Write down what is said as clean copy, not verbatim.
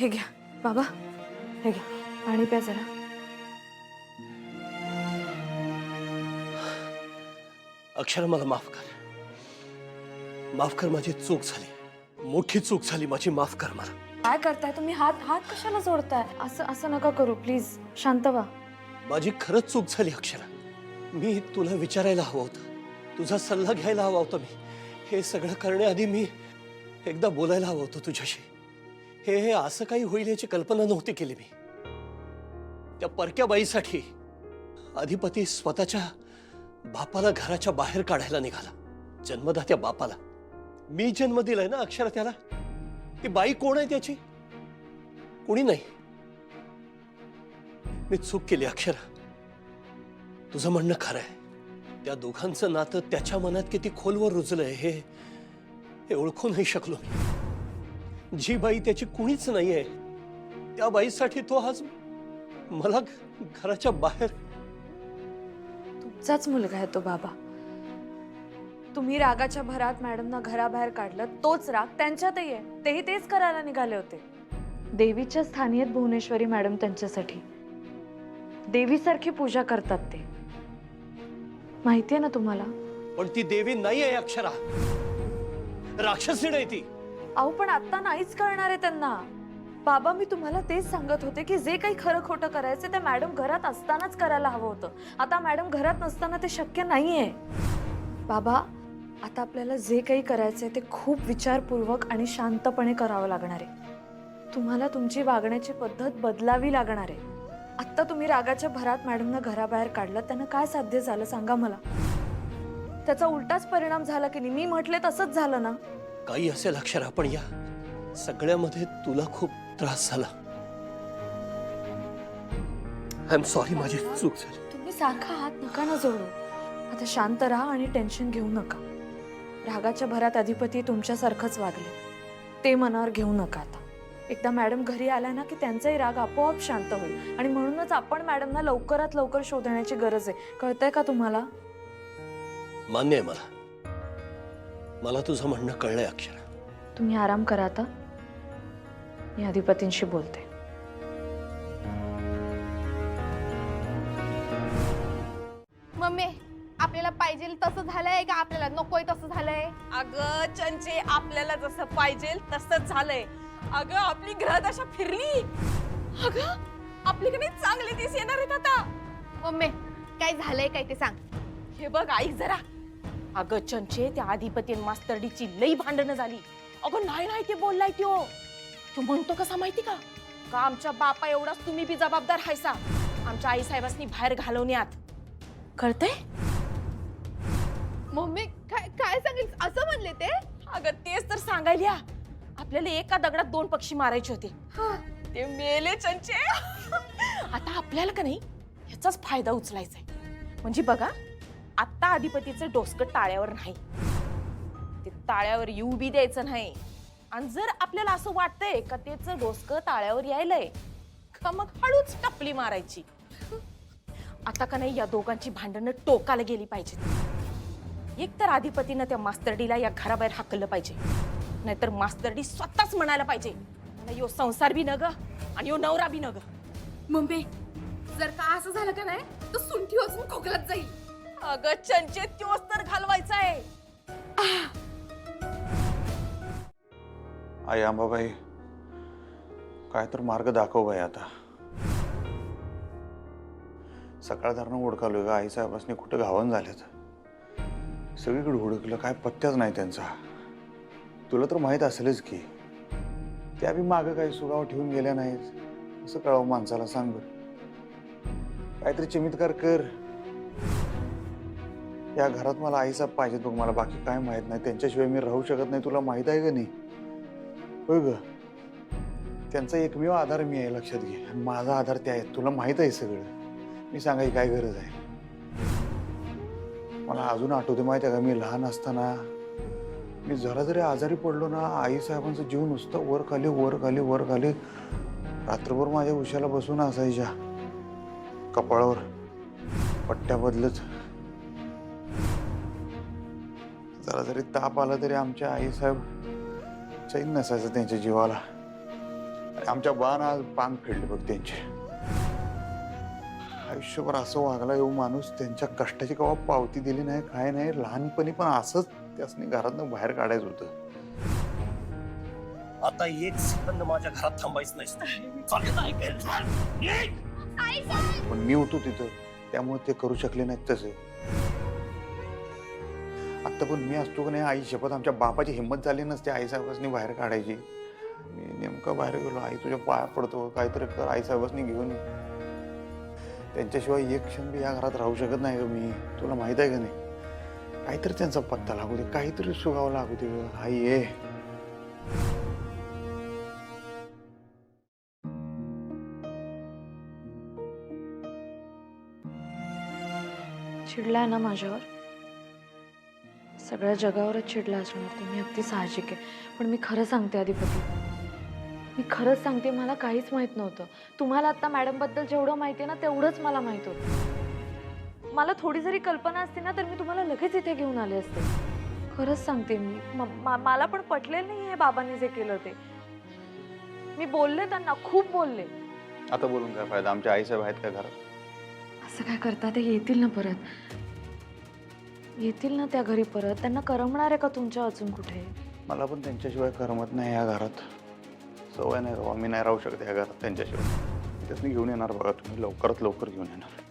हे घ्या बाबा, हे घ्या पाणी प्या जरा. अक्षरा मला माफ कर. माफ कर, माझी चूक झाली, मोठी चूक झाली माझी, माफ कर मला. काय करताय तुम्ही? हात हात कशाला जोडताय? असं असं नका करू प्लीज, शांत व्हा. माझी खरंच चूक झाली अक्षरा. मी तुला विचारायला हवं होतं, तुझा सल्ला घ्यायला हवा होता. मी हे सगळं करण्याआधी मी एकदा बोलायला हवं होतं तुझ्याशी. हे असं काही होईल याची कल्पना नव्हती केली मी. त्या परक्या बाईसाठी अधिपती स्वतःच्या बापाला घराच्या बाहेर काढायला निघाला. जन्मदात्या बापाला. मी जन्म दिलाय ना अक्षरा त्याला. ती बाई कोण आहे त्याची? कोणी नाही. मी चूक केली अक्षरा. तुझं म्हणणं खरं आहे. त्या दोघांचं नातं त्याच्या मनात किती खोलवर रुजलंय हे ओळखू नाही शकलो मी. जी बाई त्याची कुणीच नाहीये, त्या बाईसाठी तो आज मला घराच्या बाहेर. तुमचाच मुलगा आहे तो बाबा. तुम्ही रागाच्या भरात मॅडमना घराबाहेर काढलं, तोच राग त्यांच्यातही आहे. तेही तेच करायला निघाले होते. देवीच्या स्थानी आहेत भुवनेश्वरी मॅडम त्यांच्यासाठी. देवीसारखी पूजा करतात ते, माहितीये ना तुम्हाला. पण ती देवी नाही आहे अक्षरा, राक्षसी नाही ती. अहो पण आता नाहीच कळणार आहे त्यांना. बाबा मी तुम्हाला तेच सांगत होते की जे काही खरं खोटं करायचं ते मॅडम घरात असतानाच करायला हवं होतं. आता मॅडम घरात नसताना ते शक्य नाहीये. बाबा आता आपल्याला जे काही करायचंय ते खूप विचारपूर्वक आणि शांतपणे करावं लागणार आहे. तुम्हाला तुमची वागण्याची पद्धत बदलावी लागणार आहे. आता तुम्ही रागाच्या भरात मॅडमना घराबाहेर काढलं, त्यांना काय साध्य झालं सांगा मला. त्याचा उलटाच परिणाम झाला की नाही? मी म्हटले तसंच झालं ना. काही असेल अक्षरा, पण या सगळ्यामध्ये तुला खूप त्रास झाला. आय एम सॉरी, माझी चूक झाली. तुम्ही सारखा हात नका ना जोडू. आता शांत राहा आणि टेन्शन घेऊ नका. रागाच्या भरात अधिपती तुमच्यासारखंच वागले, ते मनावर घेऊ नका. आता एकदा मॅडम घरी आल्या ना की त्यांचाही राग आपोआप शांत होईल. आणि म्हणूनच आपण मॅडमना लवकरात लवकर शोधण्याची गरज आहे. कळतंय का तुम्हाला? मान्य आहे मला. मला तुझं म्हणणं कळलंय अक्षरा. तुम्ही आराम करा आता. मी अधिपतींशी बोलते. मम्मी आपल्याला पाहिजे तसं झालंय का आपल्याला नकोय तसं झालंय? अगं चंचे, आपल्याला जसं पाहिजे तसंच झालंय. अगं आपली ग्रहदशा फिरली. अगं आपल्याकडे चांगले दिवस येणार आहेत आता. मम्मी काय झालंय काय ते सांग. हे बघ आई जरा. अगं चंचे, त्या अधिपती आणि मास्तरडीची लई भांडणं झाली. अगं नाही नाही ते बोललाय त्यो. तू म्हणतो कसा माहिती का? का आमच्या बापा एवढाच तुम्ही बी जबाबदार हायसा आमच्या आई साहेबांनी बाहेर घालवण्यात. कळतंय? मम्मी काय काय सांगेल असं म्हणले ते? अगं तेच तर सांगायला. आपल्याला एका दगडात दोन पक्षी मारायचे होते, ते मेले चंचे. आता आपल्याला का नाही ह्याचाच फायदा उचलायचा आहे. म्हणजे बघा, आता अधिपतीचं डोसकं टाळ्यावर नाही, ते ताळ्यावर येऊ बी द्यायचं नाही. आणि जर आपल्याला असं वाटतंय का त्याचं डोसकं ताळ्यावर यायलंय का मग हळूच टपली मारायची. आता का नाही या दोघांची भांडणं टोकाला गेली पाहिजेत. एक तर अधिपतीनं त्या मास्तरडीला या घराबाहेर हाकललं पाहिजे, नाहीतर मास्तरडी स्वतःच म्हणायला पाहिजे मला यो संसार बी नग आणि यो नवरा बी नग. मम्मी जर का असं झालं का नाही तर सुंठी वाजून खोकलात जाईल. अगं चंचे, त्योच तर घालवायचा आहे. आई अंबाबाई, काय तर मार्ग दाखव बाई. आता सकाळ धरणं ओळखालोय का आई साहेबांनी कुठं घावन झालेत. सगळीकडे हुडकलं, काय पत्त्याच नाही त्यांचा. तुला तर माहित असेलच की त्या बी मागं काही सुगाव ठेवून गेल्या नाहीत. असं कळावं माणसाला, सांग बरं. काहीतरी चमत्कार कर. या घरात मला आईसाहेब पाहिजेत बघ. मला बाकी काय माहित नाही. त्यांच्याशिवाय मी राहू शकत नाही. तुला माहित आहे का नाही? होय ग, त्यांचा एकमेव आधार मी आहे, लक्षात घे. आणि माझा आधार त्या आहे, तुला माहित आहे सगळं. मी सांगायची काय गरज आहे? मला अजून आठवते माहिती आहे का, मी लहान असताना मी जरा जरी आजारी पडलो ना, आई साहेबांचा जीव नुसतं वर खाली वर खाली वर खाली. रात्रभर माझ्या उशाला बसून असायच्या, कपाळावर पट्ट्या बदलत. जरा जरी ताप आला तरी आमच्या आई साहेब चैन नसायचं त्यांच्या जीवाला. आमच्या बाण आज पांग फेडले बघ त्यांचे. आयुष्यभर असं वागला येऊ माणूस, त्यांच्या कष्टाची कवा पावती दिली नाही, काय नाही. लहानपणी पण असंच त्यासनी घरातनं बाहेर काढायचं होतं. आता एक सेकंद माझ्या घरात थांबायचं नाही. चालेल, ऐकेल. पण मी होतो तिथं, त्यामुळे ते करू शकले नाहीत तसे. आता पण मी असतो की नाही, आई शपथ आमच्या बापाची हिंमत झाली नसते आईसाहेबांनी बाहेर काढायची. मी नेमकं बाहेर गेलो, आई तुझ्या पाया पडतो, काहीतरी कर, आईसाहेबांनी घेऊन ये. त्यांच्याशिवाय एक क्षण बी या घरात राहू शकत नाही ग मी. तुला माहित आहे का नाही? काहीतरी त्यांचा पत्ता लागू दे, काहीतरी सुगावं लागू दे ग. आई ये. चिडलाय ना माझ्यावर? सगळ्या जगावरच चिडला असणार तुम्ही, अगदी साहजिक आहे. पण मी खरं सांगते अधिपती, मी खरंच सांगते, मला काहीच माहित नव्हतं. तुम्हाला आता मॅडम बद्दल जेवढं माहिती आहे ना तेवढंच मला माहित होतं. मला थोडी जरी कल्पना असती ना तर मी तुम्हाला लगेच इथे घेऊन आले असते. खरंच सांगते मी, मला पण पटलेलं नाही हे बाबांनी जे केलं ते. मी बोलले त्यांना, खूप बोलले. आता बोलून काय फायदा? आमच्या आईसाहेब आहेत का घरात? असं काय करता, ते येतील ना परत, येतील ना त्या घरी परत. त्यांना करमणार आहे का तुमच्या अजून कुठे? मला पण त्यांच्याशिवाय करमत नाही या घरात. सवय नाही राहू, मी नाही राहू शकत या घरात त्यांच्याशिवाय. त्यासनी घेऊन येणार बघा तुम्ही, लवकरात लवकर घेऊन येणार.